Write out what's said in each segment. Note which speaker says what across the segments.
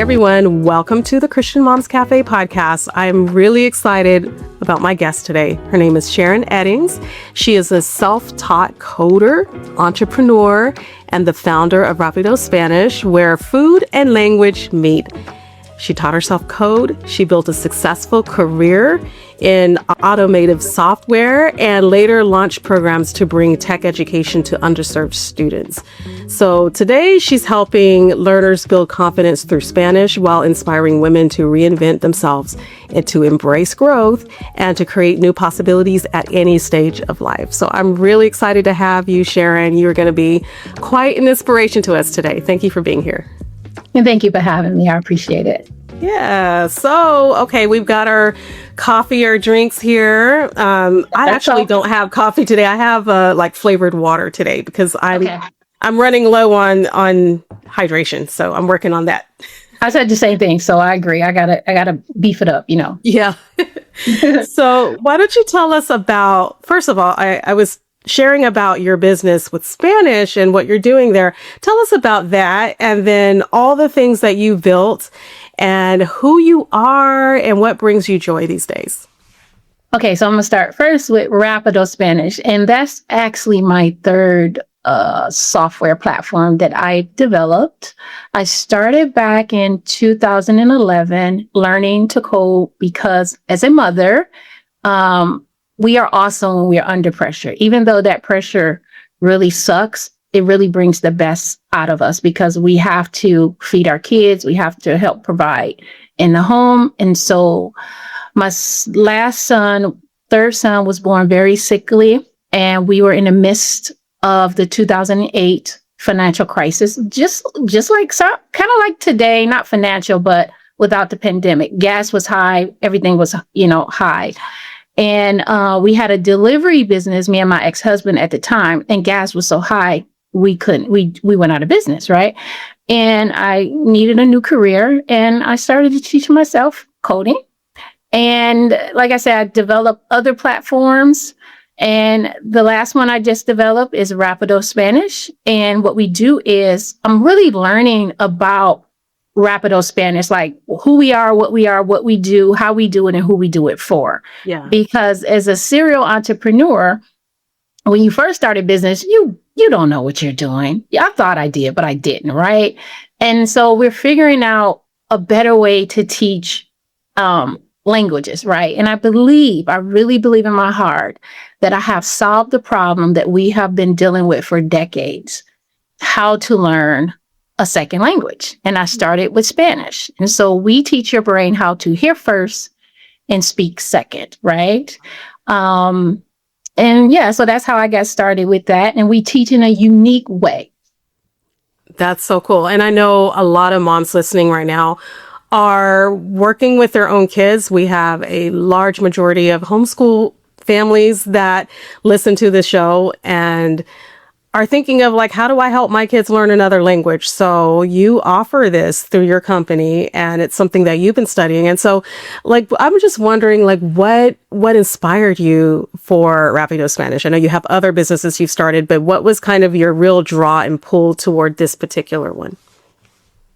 Speaker 1: everyone. Welcome to the Christian Moms Cafe podcast. I'm really excited about my guest today. Her name is Sharon Eddings. She is a self-taught coder, entrepreneur, and the founder of Rapido Spanish, where food and language meet. She taught herself code. She built a successful career in automotive software and later launched programs to bring tech education to underserved students. So today she's helping learners build confidence through Spanish while inspiring women to reinvent themselves and to embrace growth and to create new possibilities at any stage of life. So I'm really excited to have you, Sharon. You're going to be quite an inspiration to us today. Thank you for being here.
Speaker 2: And thank you for having me. I appreciate it.
Speaker 1: Yeah. So, okay, we've got our coffee or drinks here. I actually don't have coffee today. I have like flavored water today because I'm running low on hydration. So I'm working on that.
Speaker 2: I said the same thing. So I agree. I gotta beef it up,
Speaker 1: Yeah. So why don't you tell us about, first of all, I was sharing about your business with Spanish and what you're doing there. Tell us about that and then all the things that you built and who you are and what brings you joy these days.
Speaker 2: Okay, so I'm gonna start first with Rapido Spanish, and that's actually my third software platform that I developed. I started back in 2011 learning to code because as a mother, we are awesome when we are under pressure. Even though that pressure really sucks, it really brings the best out of us because we have to feed our kids. We have to help provide in the home. And so my third son was born very sickly, and we were in the midst of the 2008 financial crisis, just like, kind of like today, not financial, but without the pandemic. Gas was high. Everything was, high. And we had a delivery business, me and my ex-husband at the time, and gas was so high, we went out of business, right? And I needed a new career, and I started to teach myself coding. And like I said, I developed other platforms, and the last one I just developed is Rapido Spanish. And what we do is I'm really learning about Rapido Spanish, like who we are, what we do, how we do it, and who we do it for.
Speaker 1: Yeah.
Speaker 2: Because as a serial entrepreneur, when you first started business, you don't know what you're doing. I thought I did, but I didn't, right? And so we're figuring out a better way to teach languages, right? And I really believe in my heart that I have solved the problem that we have been dealing with for decades, how to learn a second language. And I started with Spanish. And so we teach your brain how to hear first and speak second, right? And yeah, so that's how I got started with that. And we teach in a unique way.
Speaker 1: That's so cool. And I know a lot of moms listening right now are working with their own kids. We have a large majority of homeschool families that listen to the show and are thinking of like, how do I help my kids learn another language? So you offer this through your company, and it's something that you've been studying. And so like, I'm just wondering like what inspired you for Rapido Spanish? I know you have other businesses you've started, but what was kind of your real draw and pull toward this particular one?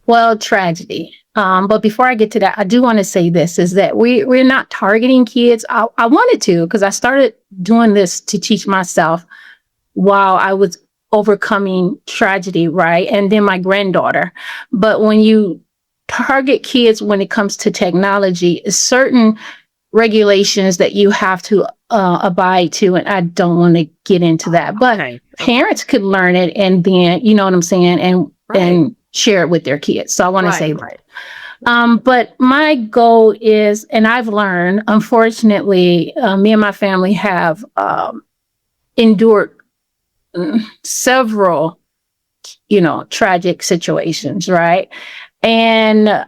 Speaker 2: Well, tragedy. But before I get to that, I do want to say this is that we're not targeting kids. I wanted to, because I started doing this to teach myself while I was overcoming tragedy, right? And then my granddaughter. But when you target kids when it comes to technology, certain regulations that you have to abide to, and I don't want to get into that. But parents could learn it and then, you know what I'm saying, and share it with their kids. So I want to say that. But my goal is, and I've learned, unfortunately, me and my family have endured several, tragic situations, right? And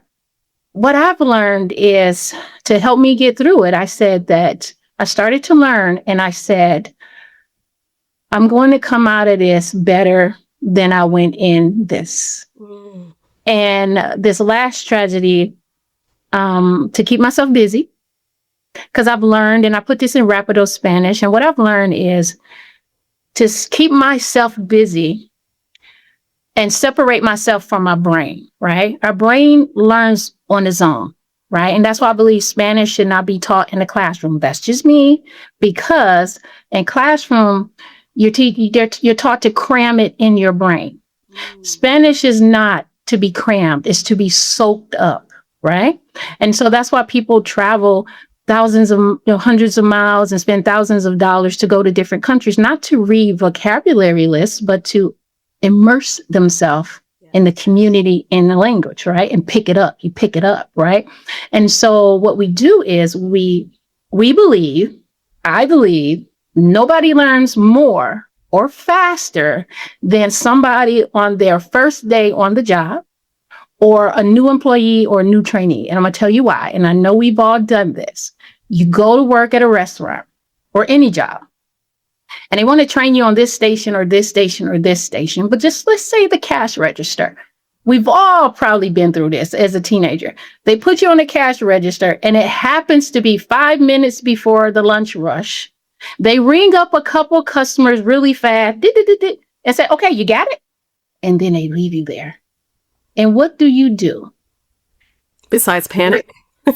Speaker 2: what I've learned is to help me get through it. I said that I started to learn, and I said, I'm going to come out of this better than I went in this. Mm. And this last tragedy, to keep myself busy, because I've learned, and I put this in Rapido Spanish, and what I've learned is to keep myself busy and separate myself from my brain, right? Our brain learns on its own, right? And that's why I believe Spanish should not be taught in the classroom. That's just me, because in classroom, you're taught to cram it in your brain. Spanish is not to be crammed, it's to be soaked up, right? And so that's why people travel thousands of, hundreds of miles and spend thousands of dollars to go to different countries, not to read vocabulary lists, but to immerse themselves in the community, in the language, right? And pick it up. You pick it up, right? And so what we do is I believe nobody learns more or faster than somebody on their first day on the job, or a new employee or a new trainee. And I'm going to tell you why. And I know we've all done this. You go to work at a restaurant or any job, and they want to train you on this station or this station or this station. But just let's say the cash register. We've all probably been through this as a teenager. They put you on the cash register, and it happens to be 5 minutes before the lunch rush. They ring up a couple customers really fast and say, okay, you got it. And then they leave you there. And what do you do?
Speaker 1: Besides panic?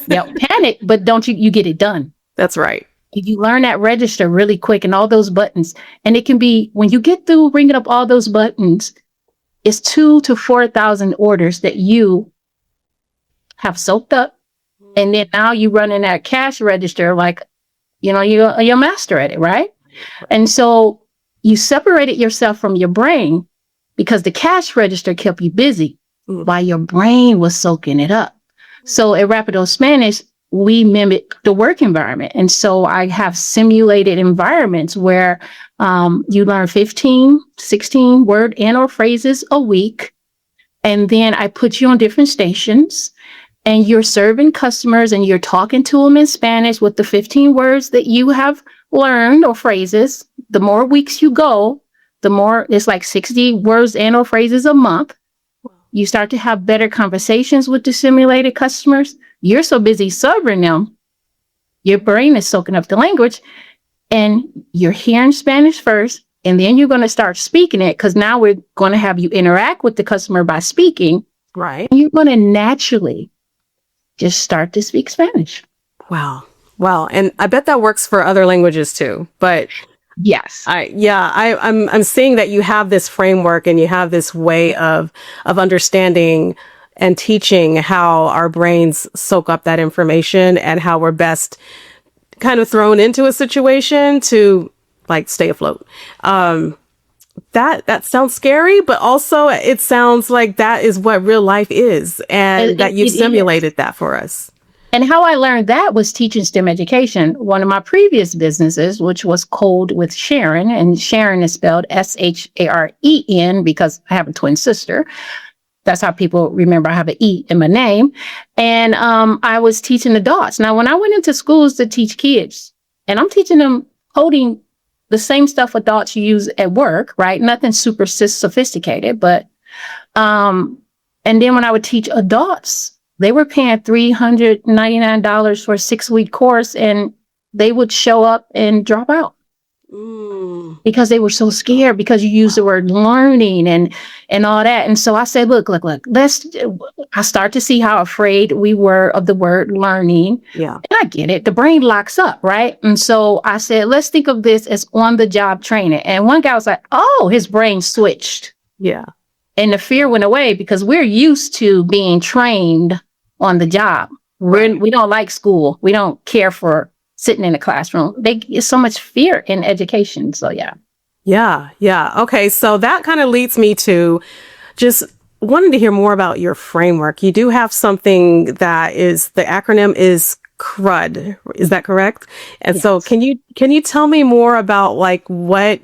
Speaker 2: Yeah, panic, but don't you get it done.
Speaker 1: That's right.
Speaker 2: You learn that register really quick and all those buttons. And it can be, when you get through ringing up all those buttons, it's 2,000 to 4,000 orders that you have soaked up. And then now you run in that cash register like, you're a master at it, right? And so you separated yourself from your brain because the cash register kept you busy while your brain was soaking it up. So at Rapido Spanish, we mimic the work environment. And so I have simulated environments where you learn 15, 16 word and or phrases a week. And then I put you on different stations, and you're serving customers and you're talking to them in Spanish with the 15 words that you have learned or phrases. The more weeks you go, the more, it's like 60 words and or phrases a month. You start to have better conversations with the simulated customers. You're so busy serving them, your brain is soaking up the language, and you're hearing Spanish first, and then you're going to start speaking it, because now we're going to have you interact with the customer by speaking.
Speaker 1: Right.
Speaker 2: And you're going to naturally just start to speak Spanish.
Speaker 1: Wow. And I bet that works for other languages too. But
Speaker 2: yes,
Speaker 1: I'm seeing that you have this framework and you have this way of understanding and teaching how our brains soak up that information and how we're best kind of thrown into a situation to like stay afloat. That sounds scary, but also it sounds like that is what real life is, and that you've simulated that for us.
Speaker 2: And how I learned that was teaching STEM education. One of my previous businesses, which was Code with Sharon, and Sharon is spelled Sharen, because I have a twin sister. That's how people remember I have an E in my name. And I was teaching adults. Now, when I went into schools to teach kids, and I'm teaching them coding, the same stuff adults use at work, right? Nothing super sophisticated, but, and then when I would teach adults, they were paying $399 for a 6-week course, and they would show up and drop out because they were so scared, because you use the word learning and all that. And so I said, look, I start to see how afraid we were of the word learning.
Speaker 1: Yeah.
Speaker 2: And I get it. The brain locks up, right? And so I said, let's think of this as on the job training. And one guy was like, oh, his brain switched.
Speaker 1: Yeah. And
Speaker 2: the fear went away, because we're used to being trained on the job. We don't like school. We don't care for sitting in a classroom. There's so much fear in education. So yeah.
Speaker 1: Yeah. Okay. So that kind of leads me to just wanting to hear more about your framework. You do have something that is, the acronym is CRUD. Is that correct? And
Speaker 2: Yes.
Speaker 1: So can you tell me more about like what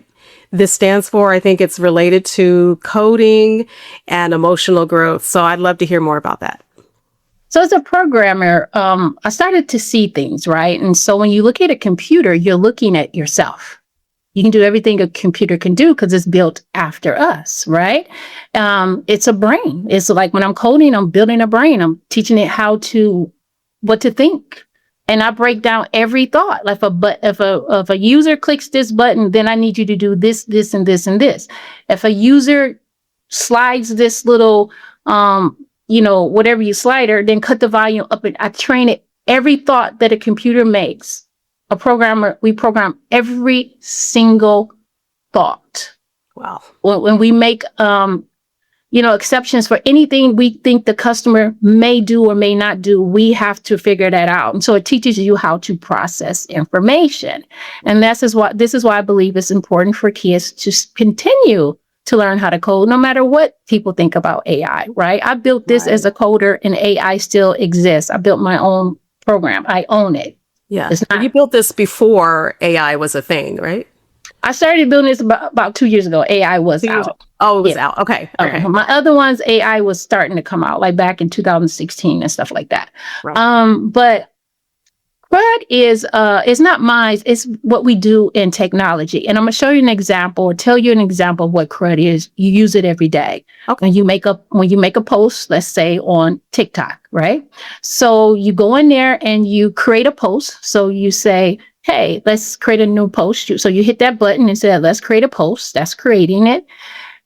Speaker 1: this stands for? I think it's related to coding and emotional growth. So I'd love to hear more about that.
Speaker 2: So as a programmer, I started to see things, right? And so when you look at a computer, you're looking at yourself. You can do everything a computer can do because it's built after us, right? It's a brain. It's like when I'm coding, I'm building a brain. I'm teaching it what to think. And I break down every thought. Like if a user clicks this button, then I need you to do this, this, and this, and this. If a user slides this little, whatever you slider, then cut the volume up. And I train it. Every thought that a computer makes, we program every single thought.
Speaker 1: Wow.
Speaker 2: When we make, exceptions for anything we think the customer may do or may not do, we have to figure that out. And so it teaches you how to process information. And this is why I believe it's important for kids to continue to learn how to code, no matter what people think about AI, right? I built this as a coder, and AI still exists. I built my own program. I own it.
Speaker 1: Yeah. You built this before AI was a thing, right?
Speaker 2: I started building this about 2 years ago. AI was out.
Speaker 1: Oh, it was out. Okay.
Speaker 2: My other ones, AI was starting to come out, like back in 2016 and stuff like that. Right. But CRUD is not mine. It's what we do in technology. And I'm going to show you an example, or tell you an example of what CRUD is. You use it every day. Okay. When you make a post, let's say on TikTok, right? So you go in there and you create a post. So you say, hey, let's create a new post. So you hit that button and say, let's create a post. That's creating it.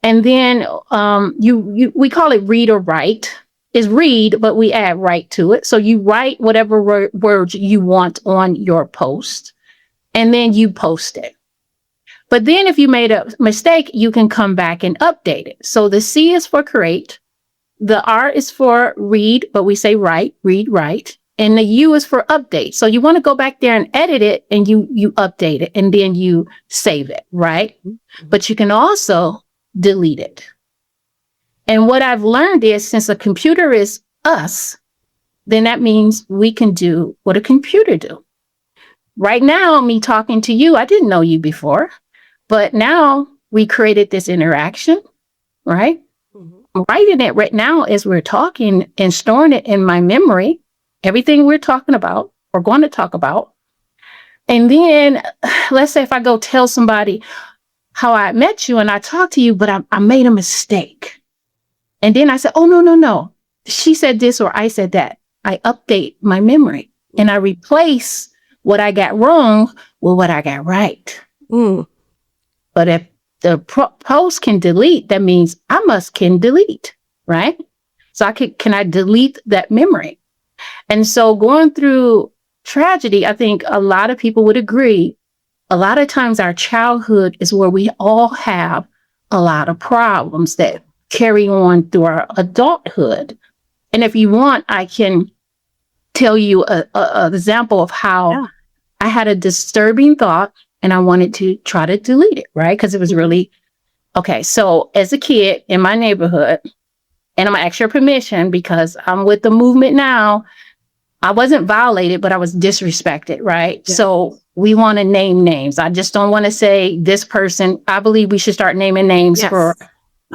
Speaker 2: And then we call it read or write. Is read, but we add write to it. So you write whatever words you want on your post, and then you post it. But then if you made a mistake, you can come back and update it. So the C is for create, the R is for read, but we say write, read, write, and the U is for update. So you want to go back there and edit it, and you update it, and then you save it, right? Mm-hmm. But you can also delete it. And what I've learned is, since a computer is us, then that means we can do what a computer do. Right now, me talking to you, I didn't know you before, but now we created this interaction, right? Mm-hmm. Writing it right now as we're talking and storing it in my memory, everything we're talking about, we're going to talk about. And then let's say if I go tell somebody how I met you and I talked to you, but I made a mistake. And then I said, oh, no. She said this or I said that. I update my memory and I replace what I got wrong with what I got right. Mm. But if the post can delete, that means I can delete, right? So can I delete that memory? And so going through tragedy, I think a lot of people would agree. A lot of times our childhood is where we all have a lot of problems that carry on through our adulthood. And if you want, I can tell you a example of how I had a disturbing thought and I wanted to try to delete it, right? Because it was really, okay. So as a kid in my neighborhood, and I'm gonna ask your permission because I'm with the movement now, I wasn't violated, but I was disrespected, right? Yes. So we want to name names. I just don't want to say this person. I believe we should start naming names for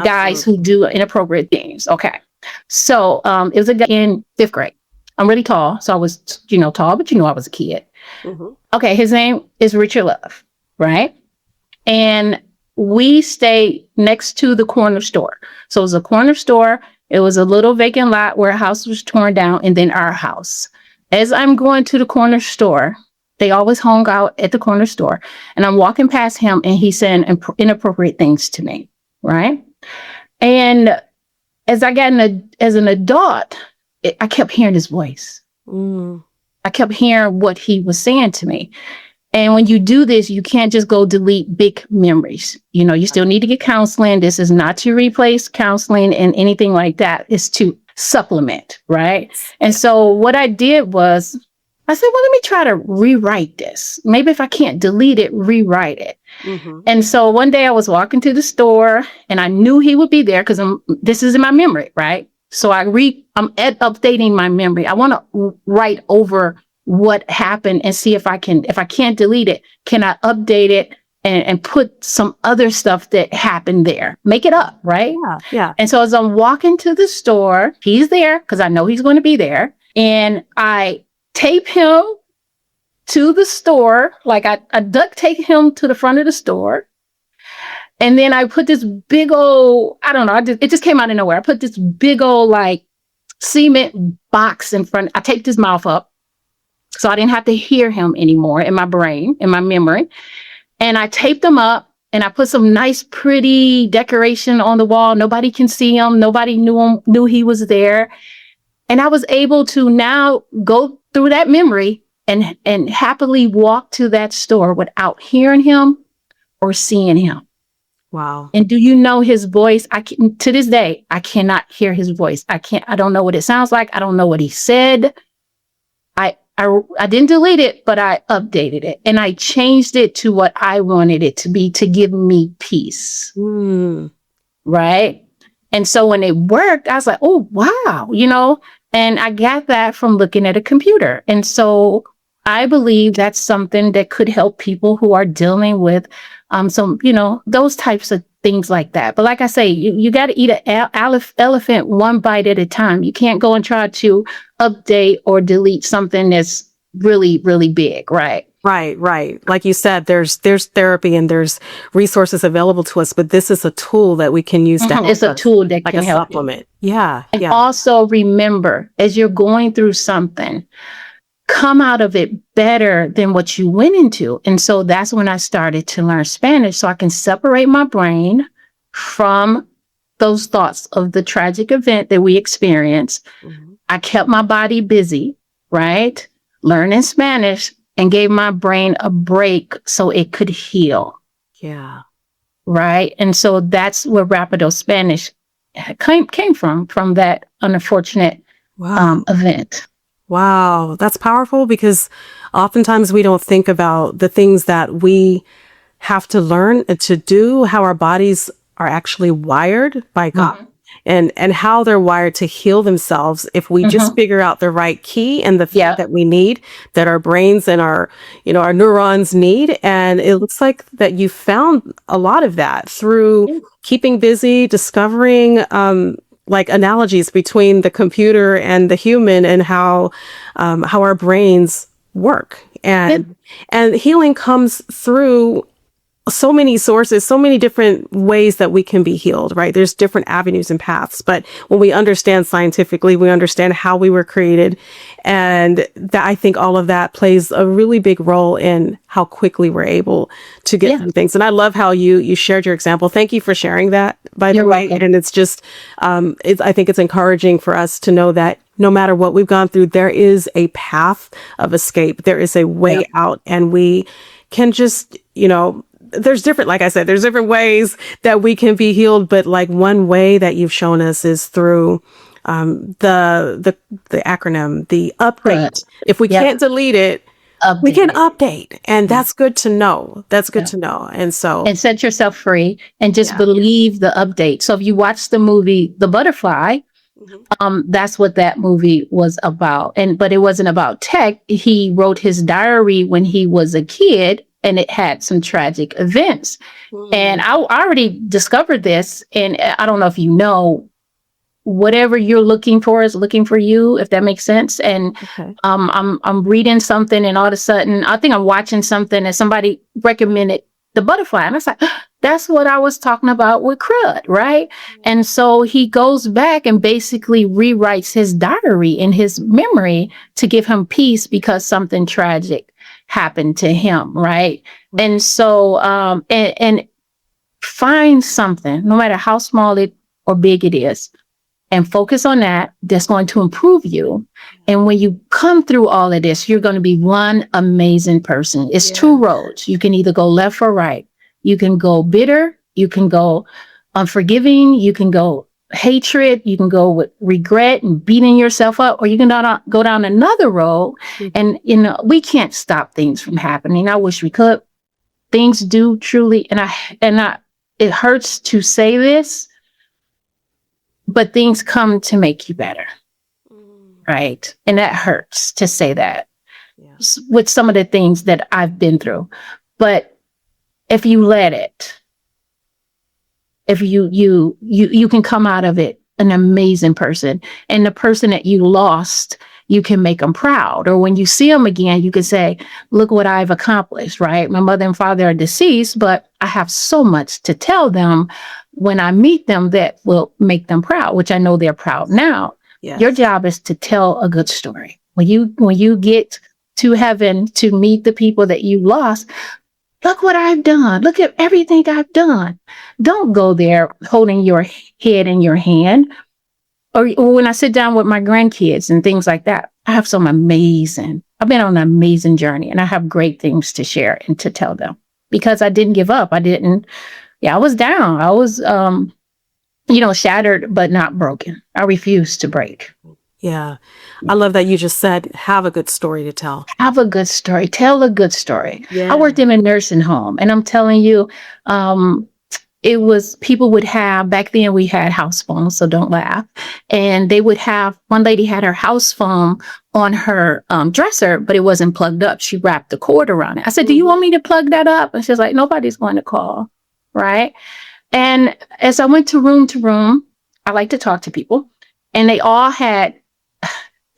Speaker 2: guys who do inappropriate things. Okay. So it was a guy in 5th grade. I'm really tall. So I was, tall, but I was a kid. Mm-hmm. Okay. His name is Richard Love, right? And we stayed next to the corner store. So it was a corner store. It was a little vacant lot where a house was torn down, and then our house. As I'm going to the corner store, they always hung out at the corner store, and I'm walking past him and he's saying inappropriate things to me, right? And as I got as an adult, I kept hearing his voice. Mm. I kept hearing what he was saying to me. And when you do this, you can't just go delete big memories. You still need to get counseling. This is not to replace counseling and anything like that. It's to supplement, right? And so what I did was, I said, well, let me try to rewrite this. Maybe if I can't delete it, rewrite it. Mm-hmm. And so one day I was walking to the store and I knew he would be there because this is in my memory, right? So I'm updating my memory. I want to write over what happened and see if I can't delete it, can I update it and put some other stuff that happened there? Make it up, right? Yeah. And so as I'm walking to the store, he's there because I know he's going to be there. And I tape him to the store. Like I duct tape him to the front of the store. And then I put this big old, I don't know, it just came out of nowhere. I put this big old like cement box in front. I taped his mouth up so I didn't have to hear him anymore in my brain, in my memory. And I taped him up and I put some nice, pretty decoration on the wall. Nobody can see him. Nobody knew he was there. And I was able to now go through that memory and happily walk to that store without hearing him or seeing him.
Speaker 1: Wow.
Speaker 2: And do you know his voice? To this day, I cannot hear his voice. I don't know what it sounds like. I don't know what he said. I didn't delete it, but I updated it and I changed it to what I wanted it to be to give me peace. Right. And so when it worked, I was like, oh, wow, and I got that from looking at a computer. And so I believe that's something that could help people who are dealing with some, those types of things like that. But like I say, you got to eat an elephant one bite at a time. You can't go and try to update or delete something that's really, really big, right?
Speaker 1: Right. Like you said, there's therapy and there's resources available to us, but this is a tool that we can use to help
Speaker 2: It's a
Speaker 1: us,
Speaker 2: tool that
Speaker 1: like
Speaker 2: can
Speaker 1: a
Speaker 2: help
Speaker 1: supplement.
Speaker 2: you.
Speaker 1: Yeah.
Speaker 2: And also remember, as you're going through something, come out of it better than what you went into. And so that's when I started to learn Spanish so I can separate my brain from those thoughts of the tragic event that we experienced. I kept my body busy, right? Learning Spanish and gave my brain a break so it could heal.
Speaker 1: Yeah.
Speaker 2: Right. And so that's where Rapido Spanish came from that unfortunate event.
Speaker 1: Wow, that's powerful because oftentimes we don't think about the things that we have to learn to do, how our bodies are actually wired by God and how they're wired to heal themselves if we just figure out the right key and the thing that we need, that our brains and our neurons need. And it looks like that you found a lot of that through keeping busy, discovering, like analogies between the computer and the human and how our brains work. And healing comes through so many sources, so many different ways that we can be healed, right? There's different avenues and paths. But when we understand scientifically, we understand how we were created. And that I think all of that plays a really big role in how quickly we're able to get through things. And I love how you shared your example. Thank you for sharing that, by the way. And it's just, I think it's encouraging for us to know that no matter what we've gone through, there is a path of escape. There is a way out, and we can just, there's different, like I said, there's different ways that we can be healed. But like one way that you've shown us is through the acronym, the update. If we can't delete it, we can update. And that's good to know. That's good to know. And
Speaker 2: set yourself free and just believe the update. So if you watch the movie, The Butterfly, that's what that movie was about. But it wasn't about tech. He wrote his diary when he was a kid, and it had some tragic events. And I already discovered this. And I don't know if you know, whatever you're looking for is looking for you, if that makes sense. And I'm reading something, and all of a sudden, I think I'm watching something, and somebody recommended The Butterfly. And I was like, that's what I was talking about with crud, right? And so he goes back and basically rewrites his diary in his memory to give him peace because something tragic happened to him, right? And so, and find something, no matter how small it or big it is, and focus on that. That's going to improve you. And when you come through all of this, you're going to be one amazing person. It's two roads. You can either go left or right. You can go bitter. You can go unforgiving. You can go hatred. You can go with regret and beating yourself up, or you can go down another road. And, we can't stop things from happening. I wish we could. Things do truly, it hurts to say this, but things come to make you better. Right. And that hurts to say that with some of the things that I've been through. But if you let it, if you can come out of it an amazing person. And the person that you lost, you can make them proud. Or when you see them again, you can say, look what I've accomplished, right? My mother and father are deceased, but I have so much to tell them when I meet them that will make them proud, which I know they're proud now. Yes. Your job is to tell a good story. When you get to heaven to meet the people that you lost, look what I've done. Look at everything I've done. Don't go there holding your head in your hand. Or when I sit down with my grandkids and things like that, I've been on an amazing journey, and I have great things to share and to tell them because I didn't give up. I was down. I was, shattered, but not broken. I refused to break.
Speaker 1: Yeah. I love that you just said, have a good story to tell.
Speaker 2: Have a good story. Tell a good story.
Speaker 1: Yeah.
Speaker 2: I worked in a nursing home, and I'm telling you, it was people would have, back then we had house phones, so don't laugh. And they would have, one lady had her house phone on her dresser, but it wasn't plugged up. She wrapped the cord around it. I said, do you want me to plug that up? And she's like, nobody's going to call. Right. And as I went to room, I like to talk to people, and they all had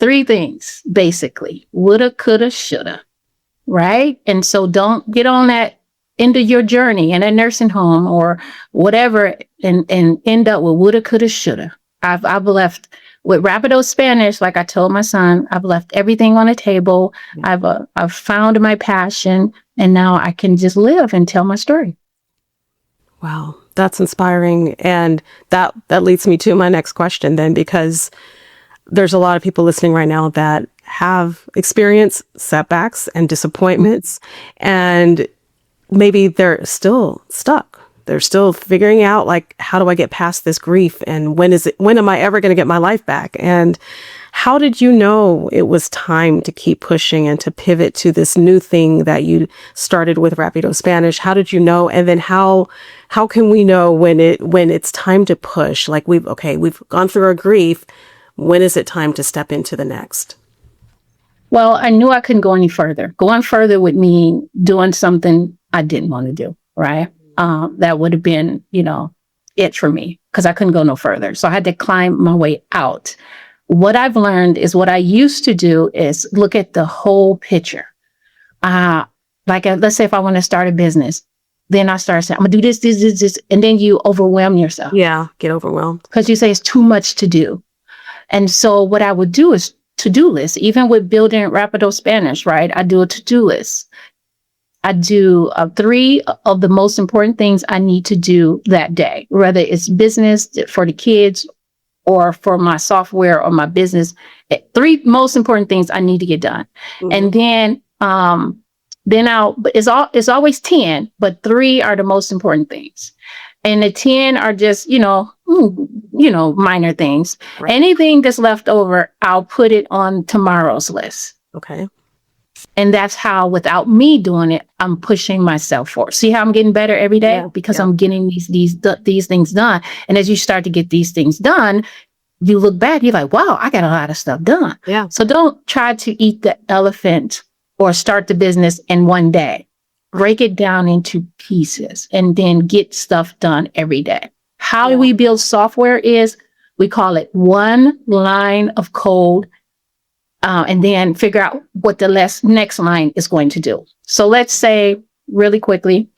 Speaker 2: 3 things, basically: woulda, coulda, shoulda. Right. And so don't get on that end of your journey in a nursing home or whatever and end up with woulda, coulda, shoulda. I've left with Rapido Spanish, like I told my son, I've left everything on the table. I've found my passion, and now I can just live and tell my story.
Speaker 1: Wow, that's inspiring. And that leads me to my next question then, because there's a lot of people listening right now that have experienced setbacks and disappointments, and maybe they're still stuck. They're still figuring out, like, how do I get past this grief? And when am I ever going to get my life back? And how did you know it was time to keep pushing and to pivot to this new thing that you started with Rapido Spanish? How did you know? And then how can we know when it's time to push? Like, we've gone through our grief. When is it time to step into the next?
Speaker 2: Well, I knew I couldn't go any further. Going further would mean doing something I didn't want to do, right? That would have been, it for me, because I couldn't go no further. So I had to climb my way out. What I've learned is what I used to do is look at the whole picture. Let's say if I want to start a business, then I start saying, I'm going to do this, and then you overwhelm yourself.
Speaker 1: Yeah, get overwhelmed.
Speaker 2: Because you say it's too much to do. And so what I would do is to-do list. Even with building Rapido Spanish, right? I do a to-do list. I do 3 of the most important things I need to do that day, whether it's business for the kids or for my software or my business. 3 most important things I need to get done. Mm-hmm. And then it's always 10, but 3 are the most important things. And the 10 are just, minor things. Right. Anything that's left over, I'll put it on tomorrow's list.
Speaker 1: Okay.
Speaker 2: And that's how, without me doing it, I'm pushing myself forward. See how I'm getting better every day? Yeah, because I'm getting these things done. And as you start to get these things done, you look back, you're like, wow, I got a lot of stuff done.
Speaker 1: Yeah.
Speaker 2: So don't try to eat the elephant or start the business in one day. Break it down into pieces and then get stuff done every day. How we build software is, we call it one line of code, and then figure out what the next line is going to do. So let's say, really quickly,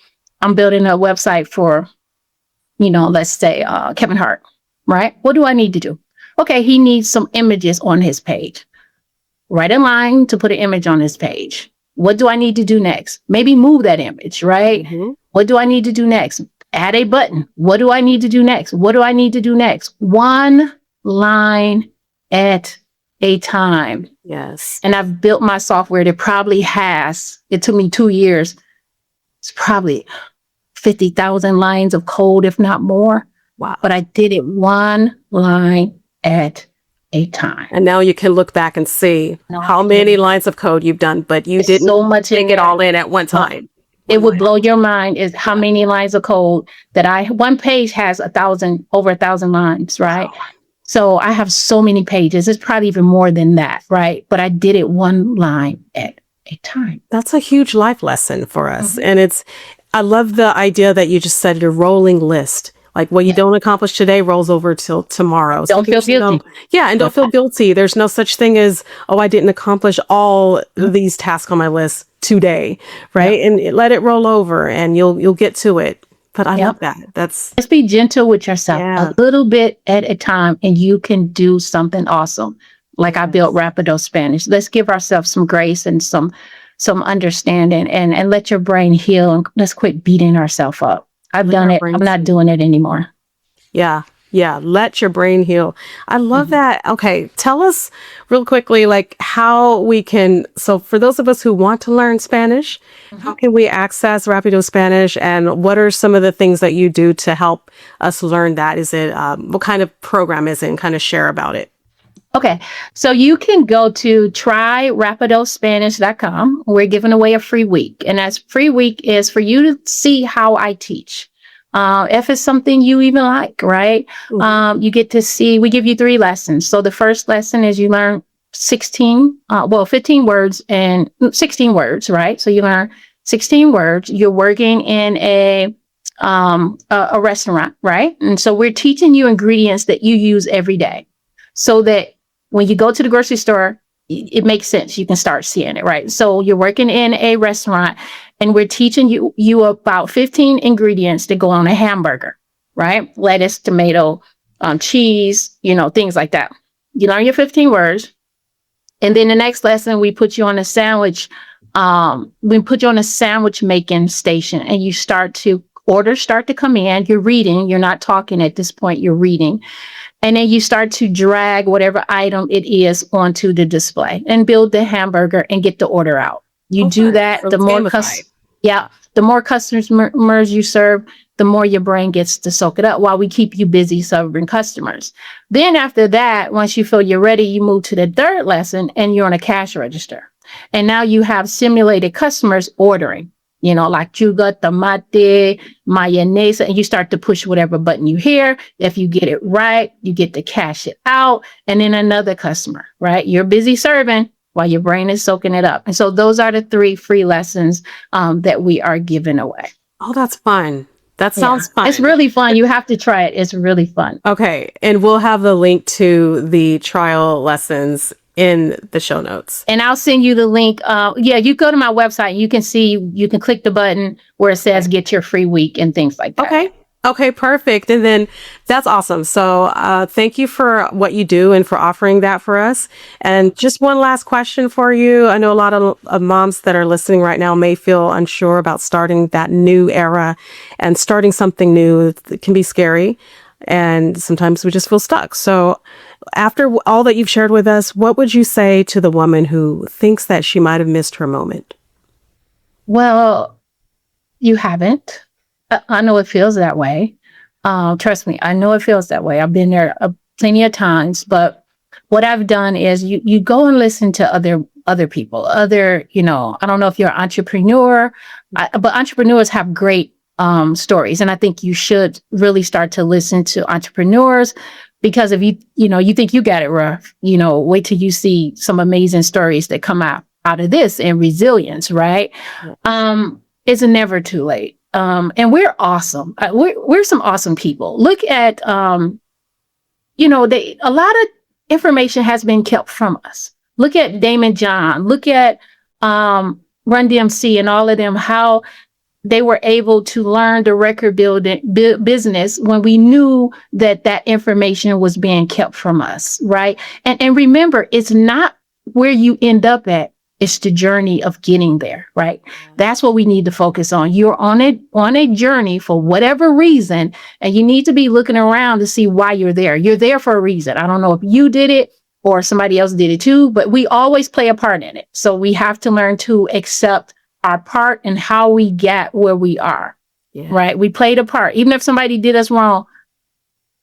Speaker 2: I'm building a website for, let's say Kevin Hart, right? What do I need to do? Okay, he needs some images on his page. Write a line to put an image on his page. What do I need to do next? Maybe move that image, right? Mm-hmm. What do I need to do next? Add a button. What do I need to do next? What do I need to do next? One line at a time.
Speaker 1: Yes.
Speaker 2: And I've built my software that probably it took me 2 years. It's probably 50,000 lines of code, if not more.
Speaker 1: Wow.
Speaker 2: But I did it one line at a time.
Speaker 1: And now you can look back and see how many lines of code you've done, but you didn't
Speaker 2: so much
Speaker 1: take it all in at one time.
Speaker 2: It would blow your mind is how many lines of code one page has over 1,000 lines, right? Wow. So I have so many pages. It's probably even more than that, right? But I did it one line at a time.
Speaker 1: That's a huge life lesson for us. Mm-hmm. And I love the idea that you just said, your rolling list. Like, what you don't accomplish today rolls over till tomorrow.
Speaker 2: Don't feel guilty.
Speaker 1: And don't feel guilty. There's no such thing as, I didn't accomplish all these tasks on my list today, right? Yeah. And let it roll over and you'll get to it. But I love that.
Speaker 2: Just be gentle with yourself a little bit at a time, and you can do something awesome. Like I built Rapido Spanish. Let's give ourselves some grace and some some understanding and let your brain heal, and let's quit beating ourselves up. I've done it. I'm not doing it anymore.
Speaker 1: Yeah. Yeah. Let your brain heal. I love that. Okay. Tell us real quickly, like how we can. So for those of us who want to learn Spanish, how can we access Rapido Spanish, and what are some of the things that you do to help us learn that? Is it, what kind of program is it, and kind of share about it?
Speaker 2: Okay, so you can go to tryrapidospanish.com. We're giving away a free week, and that free week is for you to see how I teach. If it's something you even like, right? You get to see, we give you 3 lessons. So the first lesson is you learn 15 words and 16 words, right? So you learn 16 words. You're working in a restaurant, right? And so we're teaching you ingredients that you use every day, so that when you go to the grocery store, it makes sense. You can start seeing it, right? So you're working in a restaurant, and we're teaching you about 15 ingredients that go on a hamburger, right? Lettuce, tomato, cheese, things like that. You learn your 15 words. And then the next lesson, we put you on a sandwich. We put you on a sandwich making station, and you orders start to come in. You're reading. You're not talking at this point. You're reading. And then you start to drag whatever item it is onto the display and build the hamburger and get the order out. You do that, the more customers you serve, the more your brain gets to soak it up while we keep you busy serving customers. Then after that, once you feel you're ready, you move to the third lesson, and you're on a cash register. And now you have simulated customers ordering. Like chuga, tomate, mayonnaise, and you start to push whatever button you hear. If you get it right, you get to cash it out. And then another customer, right? You're busy serving while your brain is soaking it up. And so those are the 3 free lessons that we are giving away.
Speaker 1: Oh, that's fun. That sounds fun.
Speaker 2: It's really fun. You have to try it. It's really fun.
Speaker 1: Okay. And we'll have the link to the trial lessons in the show notes.
Speaker 2: And I'll send you the link. You go to my website, you can click the button where it says get your free week and things like that.
Speaker 1: Okay, perfect. And then that's awesome. So thank you for what you do and for offering that for us. And just one last question for you. I know a lot of moms that are listening right now may feel unsure about starting that new era, and starting something new. It can be scary, and sometimes we just feel stuck. So after all that you've shared with us, what would you say to the woman who thinks that she might have missed her moment?
Speaker 2: Well, you haven't. I know it feels that way. Trust me, I know it feels that way. I've been there plenty of times. But what I've done is you go and listen to other people. I don't know if you're an entrepreneur, but entrepreneurs have great stories. And I think you should really start to listen to entrepreneurs. Because if you think you got it rough, wait till you see some amazing stories that come out of this, and resilience, right? It's never too late. And we're awesome. We're some awesome people. Look at, a lot of information has been kept from us. Look at Damon John. Look at Run DMC and all of them, how they were able to learn the record business when we knew that information was being kept from us, right? And remember, it's not where you end up at. It's the journey of getting there, right? That's what we need to focus on. You're on a journey for whatever reason, and you need to be looking around to see why you're there. You're there for a reason. I don't know if you did it or somebody else did it too, but we always play a part in it. So we have to learn to accept our part and how we get where we are, right? We played a part. Even if somebody did us wrong,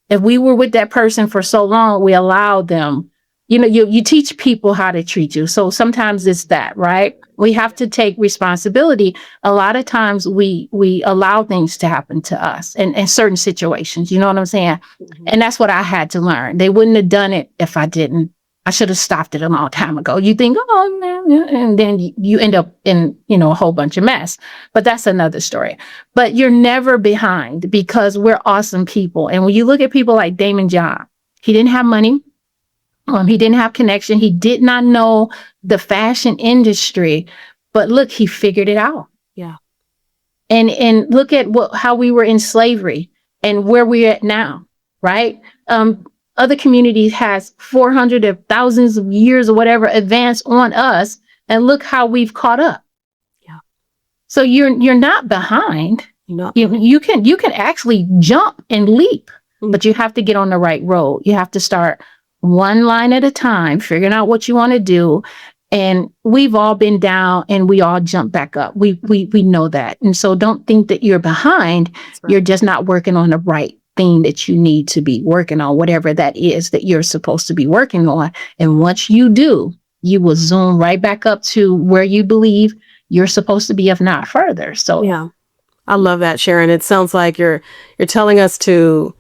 Speaker 2: if we were with that person for so long, we allowed them, you teach people how to treat you. So sometimes it's that, right? We have to take responsibility. A lot of times we allow things to happen to us in certain situations. You know what I'm saying? Mm-hmm. And that's what I had to learn. They wouldn't have done it if I didn't. I should have stopped it a long time ago. You think, oh, man, and then you end up in, a whole bunch of mess. But that's another story. But you're never behind, because we're awesome people. And when you look at people like Damon John, he didn't have money. He didn't have connection. He did not know the fashion industry. But look, he figured it out.
Speaker 1: Yeah.
Speaker 2: And look at how we were in slavery and where we're at now, right? Other communities has 400 or thousands of years or whatever advanced on us. And look how we've caught up. So you're not behind.
Speaker 1: No.
Speaker 2: You can actually jump and leap, but you have to get on the right road. You have to start one line at a time, figuring out what you want to do. And we've all been down and we all jump back up. We know that. And so don't think that you're behind.
Speaker 1: Right.
Speaker 2: You're just not working on the right thing that you need to be working on, whatever that is that you're supposed to be working on. And once you do, you will zoom right back up to where you believe you're supposed to be, if not further. So
Speaker 1: yeah, I love that, Sharon. It sounds like you're telling us to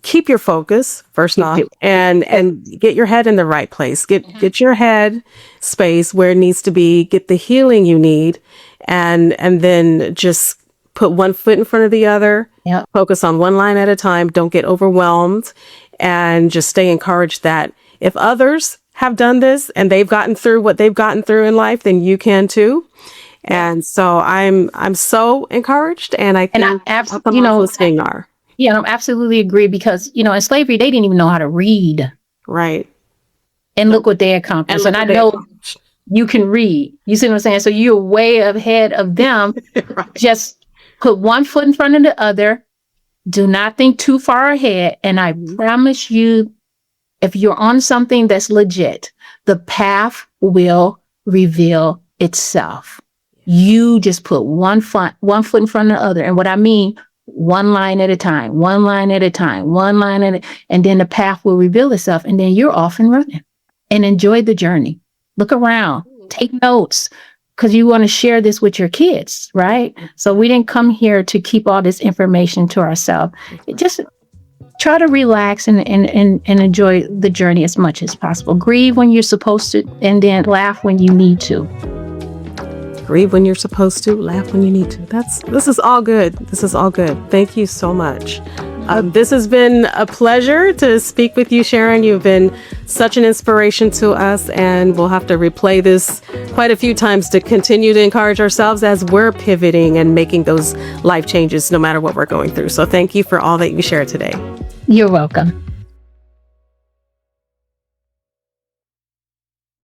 Speaker 1: keep your focus first off, and get your head in the right place. Get your head space where it needs to be. Get the healing you need, and then just put one foot in front of the other.
Speaker 2: Yep.
Speaker 1: Focus on one line at a time. Don't get overwhelmed, and just stay encouraged that if others have done this and they've gotten through what they've gotten through in life, then you can too. And so I'm so encouraged, and I think listening are.
Speaker 2: Yeah, I absolutely agree, because, in slavery, they didn't even know how to read.
Speaker 1: Right.
Speaker 2: And look what they accomplished. And I know you can read. You see what I'm saying? So you're way ahead of them.
Speaker 1: Right.
Speaker 2: Just put one foot in front of the other. Do not think too far ahead. And I promise you, if you're on something that's legit, the path will reveal itself. You just put one foot in front of the other. And what I mean, one line at a time, and then the path will reveal itself, and then you're off and running. And enjoy the journey. Look around, take notes, because you want to share this with your kids, right? So we didn't come here to keep all this information to ourselves. Just try to relax and enjoy the journey as much as possible. Grieve when you're supposed to, and then laugh when you need to.
Speaker 1: Grieve when you're supposed to, laugh when you need to. This is all good. This is all good. Thank you so much. This has been a pleasure to speak with you, Sharon. You've been such an inspiration to us, and we'll have to replay this quite a few times to continue to encourage ourselves as we're pivoting and making those life changes no matter what we're going through. So thank you for all that you shared today.
Speaker 2: You're welcome.